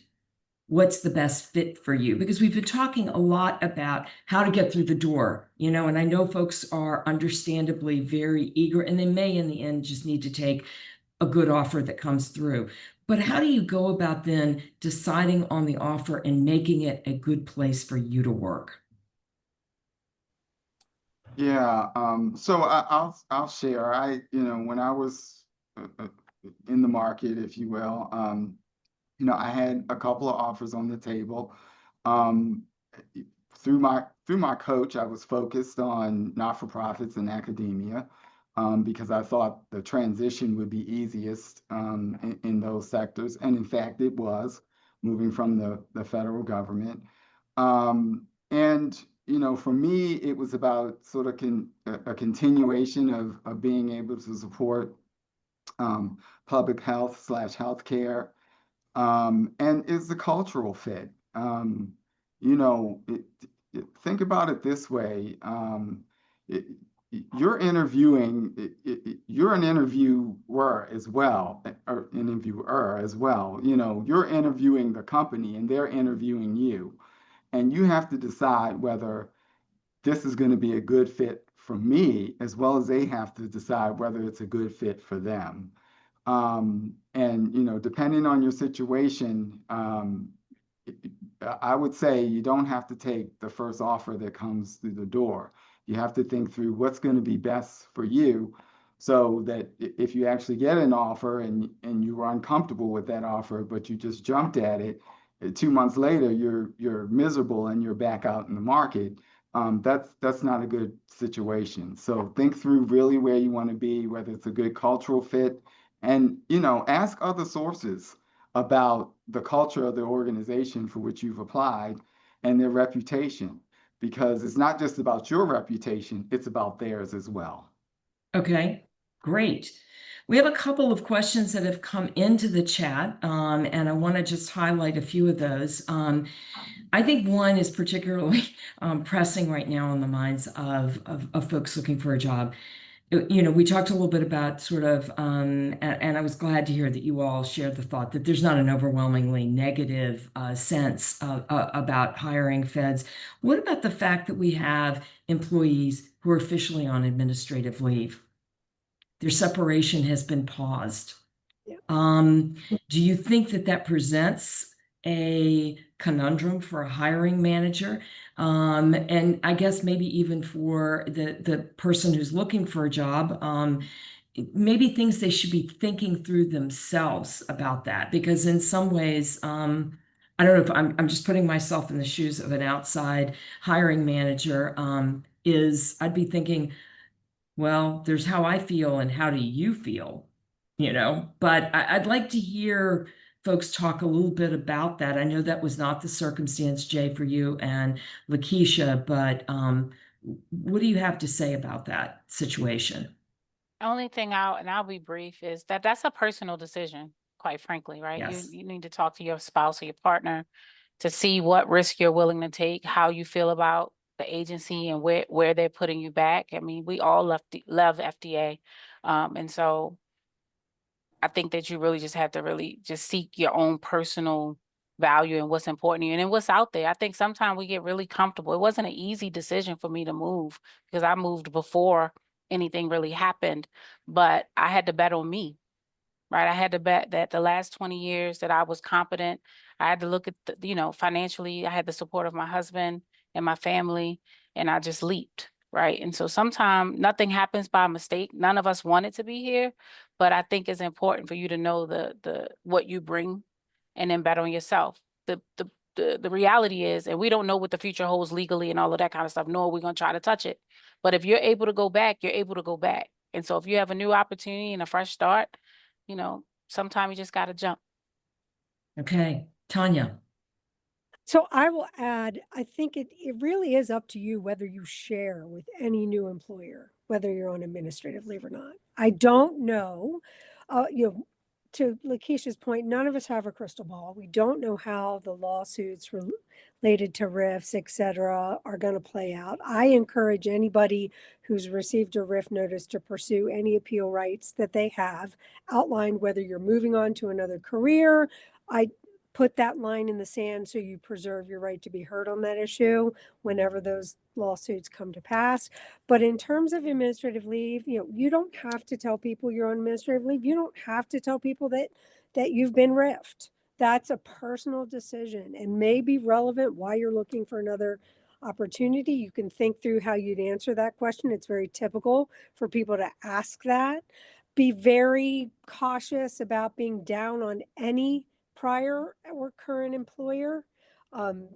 what's the best fit for you, because we've been talking a lot about how to get through the door, and I know folks are understandably very eager, and they may in the end just need to take a good offer that comes through. But how do you go about then deciding on the offer and making it a good place for you to work? Yeah, so I'll share. When I was in the market, if you will, I had a couple of offers on the table. Um, through my coach, I was focused on not-for-profits and academia, because I thought the transition would be easiest, in those sectors, and in fact, it was moving from the federal government. And for me, it was about sort of a continuation of being able to support, public health/healthcare, and is the cultural fit. You know, it, think about it this way. It, you're you're an interviewer as well, or interviewer as well. You're interviewing the company and they're interviewing you. And you have to decide whether this is going to be a good fit for me, as well as they have to decide whether it's a good fit for them. And depending on your situation, I would say you don't have to take the first offer that comes through the door. You have to think through what's going to be best for you, so that if you actually get an offer and you were uncomfortable with that offer, but you just jumped at it, 2 months later you're miserable and you're back out in the market. That's not a good situation. So think through really where you want to be, whether it's a good cultural fit, and ask other sources about the culture of the organization for which you've applied and their reputation, because it's not just about your reputation, it's about theirs as well. Okay, great. We have a couple of questions that have come into the chat, and I want to just highlight a few of those. I think one is particularly pressing right now on the minds of folks looking for a job. You know, we talked a little bit about sort of, and I was glad to hear that you all shared the thought that there's not an overwhelmingly negative sense about hiring feds. What about the fact that we have employees who are officially on administrative leave? Their separation has been paused. Yeah. Do you think that that presents a conundrum for a hiring manager? And I guess maybe even for the person who's looking for a job, maybe things they should be thinking through themselves about that, because in some ways, I don't know if I'm just putting myself in the shoes of an outside hiring manager, I'd be thinking, well, there's how I feel and how do you feel, you know? But I'd like to hear folks talk a little bit about that. I know that was not the circumstance, Jay, for you and LaKeisha, but what do you have to say about that situation? Only thing I'll be brief, is that that's a personal decision, quite frankly, right? Yes. You need to talk to your spouse or your partner to see what risk you're willing to take, how you feel about the agency and where they're putting you back. I mean, we all love FDA. And so I think that you really just have to really just seek your own personal value and what's important to you and then what's out there. I think sometimes we get really comfortable. It wasn't an easy decision for me to move because I moved before anything really happened, but I had to bet on me, right? I had to bet that the last 20 years that I was competent. I had to look at financially, I had the support of my husband and my family, and I just leaped, right? And so sometimes nothing happens by mistake. None of us wanted to be here, but I think it's important for you to know the what you bring and then bet on yourself. The reality is, and we don't know what the future holds legally and all of that kind of stuff, nor are we going to try to touch it. But if you're able to go back, you're able to go back. And so if you have a new opportunity and a fresh start, sometimes you just got to jump. Okay, Tania. So I will add, I think it really is up to you whether you share with any new employer, whether you're on administrative leave or not. I don't know, to LaKeisha's point, none of us have a crystal ball. We don't know how the lawsuits related to RIFs, et cetera, are going to play out. I encourage anybody who's received a RIF notice to pursue any appeal rights that they have outlined, whether you're moving on to another career. I put that line in the sand so you preserve your right to be heard on that issue whenever those lawsuits come to pass. But in terms of administrative leave, you don't have to tell people you're on administrative leave. You don't have to tell people that you've been riffed. That's a personal decision and may be relevant why you're looking for another opportunity. You can think through how you'd answer that question. It's very typical for people to ask that. Be very cautious about being down on any prior or current employer. I'm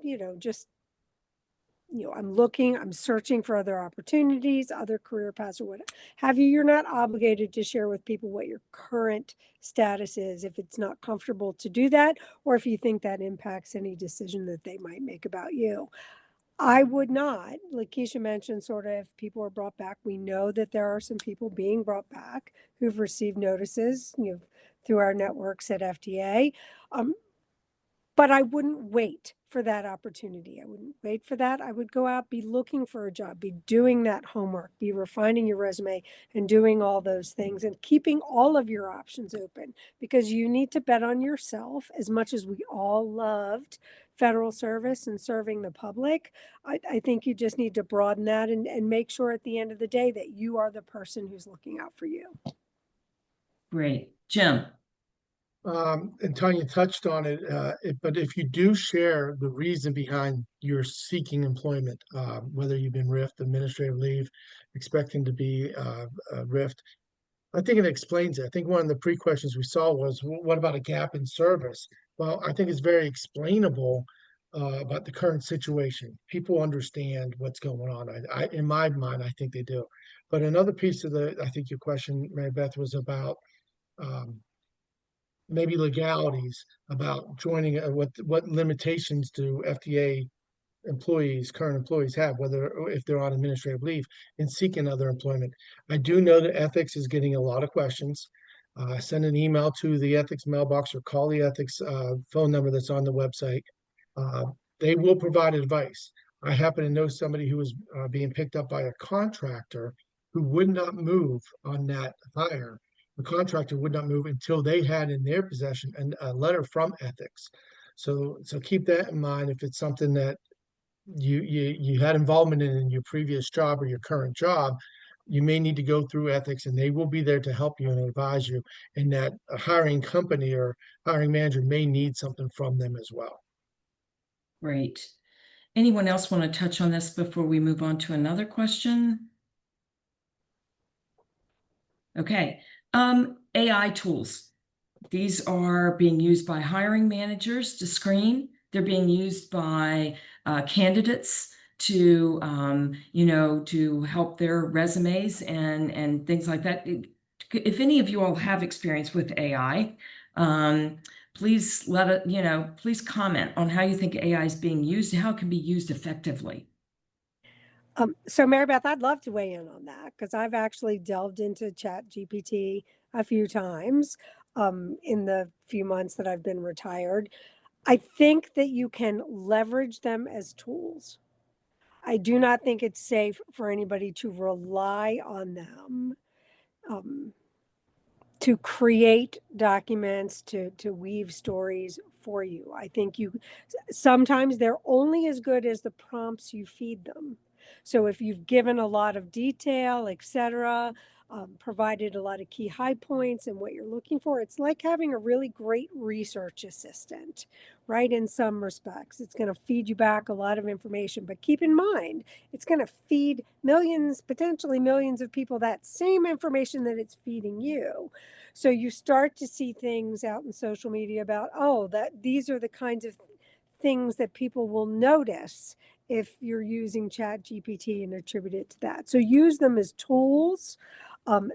searching for other opportunities, other career paths or what have you. You're not obligated to share with people what your current status is if it's not comfortable to do that, or if you think that impacts any decision that they might make about you. I would not. LaKeisha mentioned sort of if people are brought back. We know that there are some people being brought back who've received notices, through our networks at FDA. But I wouldn't wait for that opportunity. I wouldn't wait for that. I would go out, be looking for a job, be doing that homework, be refining your resume and doing all those things and keeping all of your options open, because you need to bet on yourself. As much as we all loved federal service and serving the public, I think you just need to broaden that and make sure at the end of the day that you are the person who's looking out for you. Great. Jim. And Tanya touched on it, but if you do share the reason behind your seeking employment, whether you've been RIFed, administrative leave, expecting to be RIFed, I think it explains it. I think one of the pre-questions we saw was, what about a gap in service? Well, I think it's very explainable about the current situation. People understand what's going on. In my mind, I think they do. But another piece of I think your question, Mary Beth, was about maybe legalities about joining, what limitations do FDA current employees have, if they're on administrative leave and seeking other employment. I do know that ethics is getting a lot of questions. Send an email to the ethics mailbox or call the ethics phone number that's on the website. they will provide advice. I happen to know somebody who was being picked up by a contractor who would not move on that hire. The contractor would not move until they had in their possession a letter from ethics. So keep that in mind if it's something that you had involvement in your previous job or your current job. You may need to go through ethics, and they will be there to help you and advise you. And that a hiring company or hiring manager may need something from them as well. Great. Anyone else want to touch on this before we move on to another question? Okay. AI tools. These are being used by hiring managers to screen. They're being used by candidates to, to help their resumes and things like that. If any of you all have experience with AI, please please comment on how you think AI is being used and how it can be used effectively. So Mary Beth, I'd love to weigh in on that because I've actually delved into Chat GPT a few times in the few months that I've been retired. I think that you can leverage them as tools. I do not think it's safe for anybody to rely on them to create documents, to weave stories for you. I think sometimes they're only as good as the prompts you feed them. So if you've given a lot of detail, etc., provided a lot of key high points and what you're looking for, it's like having a really great research assistant, right? In some respects, it's going to feed you back a lot of information, but keep in mind, it's going to feed millions, potentially millions of people that same information that it's feeding you. So you start to see things out in social media about, oh, that these are the kinds of things that people will notice if you're using Chat GPT and attribute it to that. So use them as tools.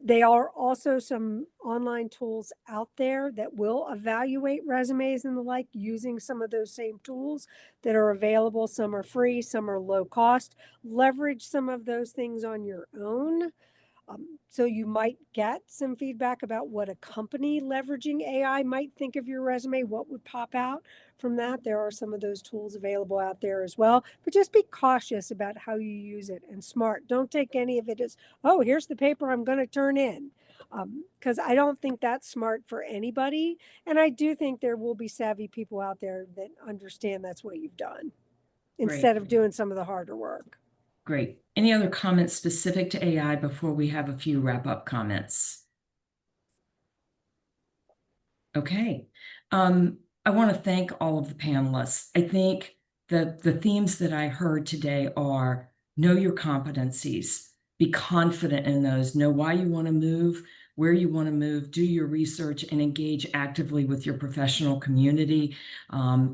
They are also some online tools out there that will evaluate resumes and the like using some of those same tools that are available. Some are free, some are low cost. Leverage some of those things on your own. So you might get some feedback about what a company leveraging AI might think of your resume, what would pop out from that. There are some of those tools available out there as well, but just be cautious about how you use it and smart. Don't take any of it as, oh, here's the paper I'm going to turn in. Because I don't think that's smart for anybody. And I do think there will be savvy people out there that understand that's what you've done instead of doing some of the harder work. Great. Any other comments specific to AI before we have a few wrap-up comments? Okay. I want to thank all of the panelists. I think the themes that I heard today are know your competencies, be confident in those, know why you want to move, where you want to move, do your research, and engage actively with your professional community,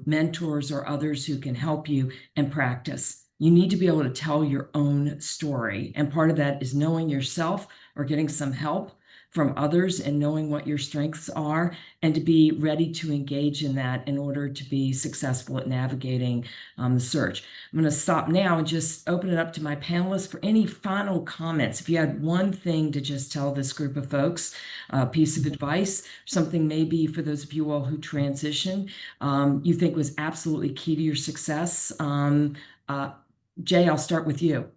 mentors or others who can help you, and practice. You need to be able to tell your own story. And part of that is knowing yourself or getting some help from others and knowing what your strengths are and to be ready to engage in that in order to be successful at navigating the search. I'm going to stop now and just open it up to my panelists for any final comments. If you had one thing to just tell this group of folks, a piece of advice, something maybe for those of you all who transition, you think was absolutely key to your success. Jay, I'll start with you.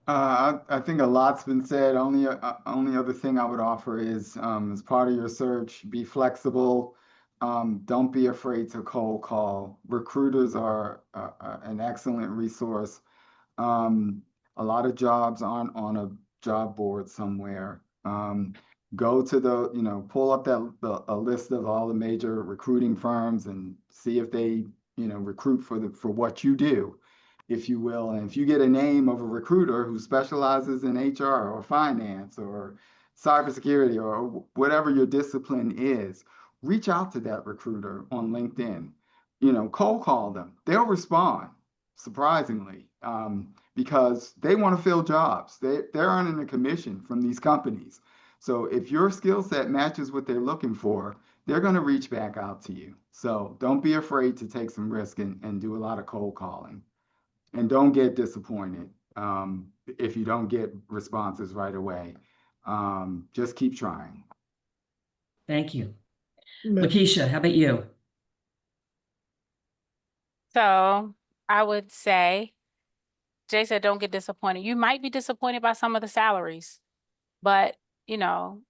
I think a lot's been said. Only other thing I would offer is, as part of your search, be flexible. Don't be afraid to cold call. Recruiters are an excellent resource. A lot of jobs aren't on a job board somewhere. Go to pull up a list of all the major recruiting firms and see if they, recruit for what you do, if you will. And if you get a name of a recruiter who specializes in HR or finance or cybersecurity or whatever your discipline is, reach out to that recruiter on LinkedIn. Cold call them. They'll respond, surprisingly, because they want to fill jobs. They're earning a commission from these companies. So if your skill set matches what they're looking for, they're going to reach back out to you. So don't be afraid to take some risk and do a lot of cold calling. And don't get disappointed if you don't get responses right away. Just keep trying. Thank you. LaKeisha, how about you? So I would say, Jay said, don't get disappointed. You might be disappointed by some of the salaries, but you know,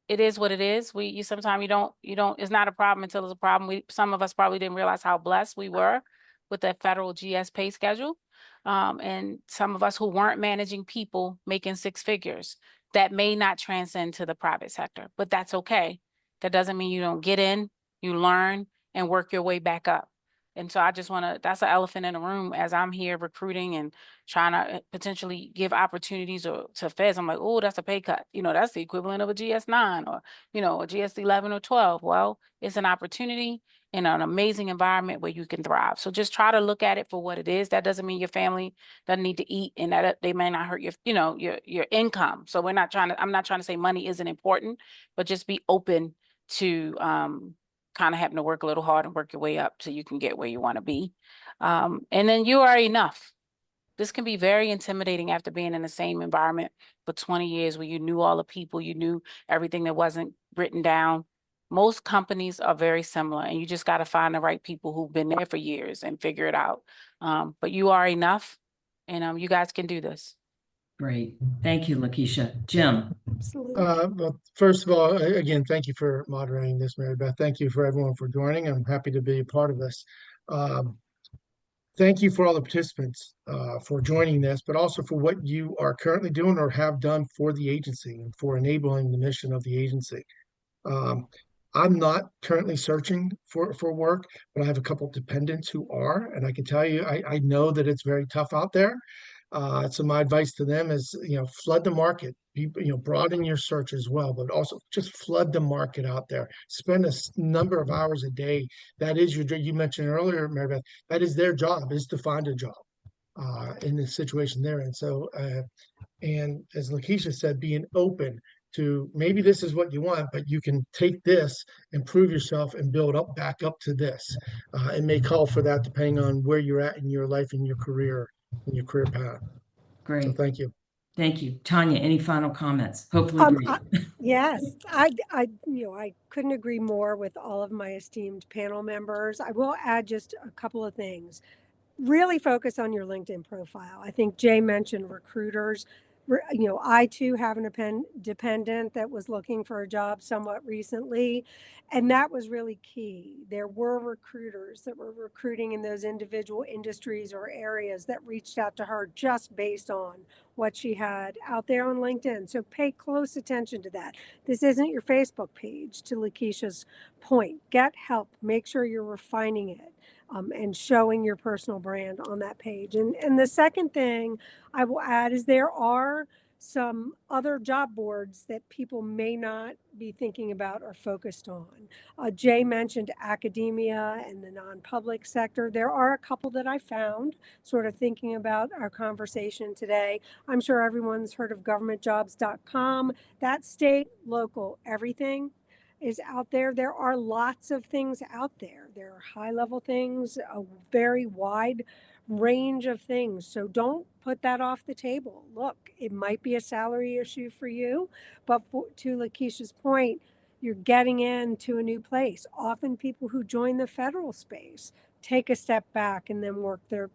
it is what it is. Sometimes you don't, it's not a problem until it's a problem. Some of us probably didn't realize how blessed we were with the federal GS pay schedule. And some of us who weren't managing people making six figures, that may not transcend to the private sector, but that's okay. That doesn't mean you don't get in, you learn and work your way back up. And so I just want to, that's an elephant in the room as I'm here recruiting and trying to potentially give opportunities to feds. I'm like, oh, that's a pay cut. That's the equivalent of a GS-9 or, a GS-11 or 12. Well, it's an opportunity in an amazing environment where you can thrive. So just try to look at it for what it is. That doesn't mean your family doesn't need to eat and that they may not hurt your income. So I'm not trying to say money isn't important, but just be open to kind of having to work a little hard and work your way up so you can get where you want to be. And then you are enough. This can be very intimidating after being in the same environment for 20 years where you knew all the people, you knew everything that wasn't written down. Most companies are very similar and you just got to find the right people who've been there for years and figure it out. But you are enough and you guys can do this. Great. Thank you, LaKeisha. Jim. Absolutely. Well, first of all, again, thank you for moderating this, Mary Beth. Thank you for everyone for joining. I'm happy to be a part of this. Thank you for all the participants for joining this, but also for what you are currently doing or have done for the agency and for enabling the mission of the agency. I'm not currently searching for work, but I have a couple dependents who are, and I can tell you, I know that it's very tough out there. So my advice to them is, flood the market, broaden your search as well, but also just flood the market out there. Spend a number of hours a day. That is you mentioned earlier, Mary Beth, that is their job, is to find a job in the situation they're in. So, and as LaKeisha said, being open to maybe this is what you want, but you can take this, improve yourself and build up back up to this. It may call for that depending on where you're at in your life, in your career path. Great. So thank you. Thank you. Tania, any final comments? Hopefully brief. Yes, I couldn't agree more with all of my esteemed panel members. I will add just a couple of things. Really focus on your LinkedIn profile. I think Jay mentioned recruiters. I too have an dependent that was looking for a job somewhat recently, and that was really key. There were recruiters that were recruiting in those individual industries or areas that reached out to her just based on what she had out there on LinkedIn. So pay close attention to that. This isn't your Facebook page, to LaKeisha's point. Get help. Make sure you're refining it. And showing your personal brand on that page. And the second thing I will add is there are some other job boards that people may not be thinking about or focused on. Jay mentioned academia and the non-public sector. There are a couple that I found sort of thinking about our conversation today. I'm sure everyone's heard of governmentjobs.com. That's state, local, everything is out there. There are lots of things out there. There are high-level things, a very wide range of things. So don't put that off the table. Look, it might be a salary issue for you, but to LaKeisha's point, you're getting into a new place. Often people who join the federal space take a step back and then work their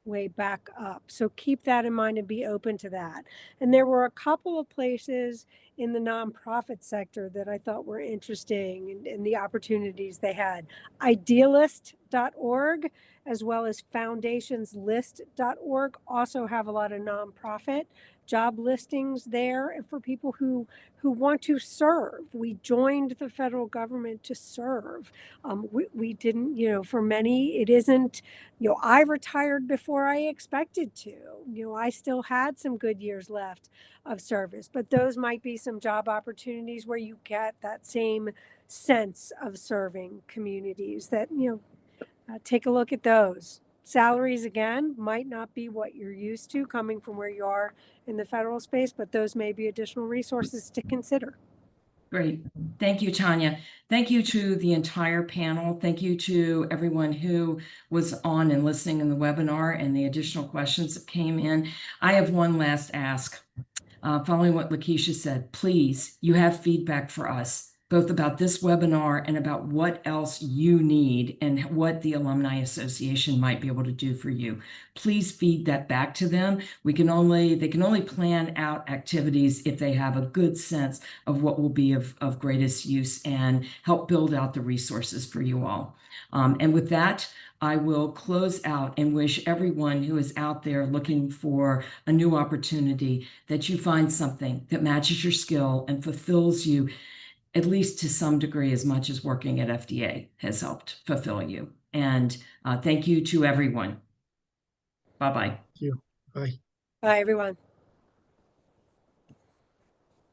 way back up. So keep that in mind and be open to that. And there were a couple of places in the nonprofit sector that I thought were interesting and the opportunities they had. Idealist.org as well as foundationslist.org also have a lot of nonprofit job listings there for people who want to serve. We joined the federal government to serve. We didn't, for many, it isn't, I retired before I expected to. I still had some good years left of service, but those might be some job opportunities where you get that same sense of serving communities that, take a look at those. Salaries, again, might not be what you're used to coming from where you are in the federal space, but those may be additional resources to consider. Great. Thank you, Tania. Thank you to the entire panel. Thank you to everyone who was on and listening in the webinar and the additional questions that came in. I have one last ask. Following what LaKeisha said, please, you have feedback for us. both about this webinar and about what else you need and what the Alumni Association might be able to do for you. Please feed that back to them. They can only plan out activities if they have a good sense of what will be of greatest use and help build out the resources for you all. And with that, I will close out and wish everyone who is out there looking for a new opportunity that you find something that matches your skill and fulfills you, at least to some degree, as much as working at FDA has helped fulfill you. And thank you to everyone. Bye-bye. Thank you. Bye. Bye, everyone.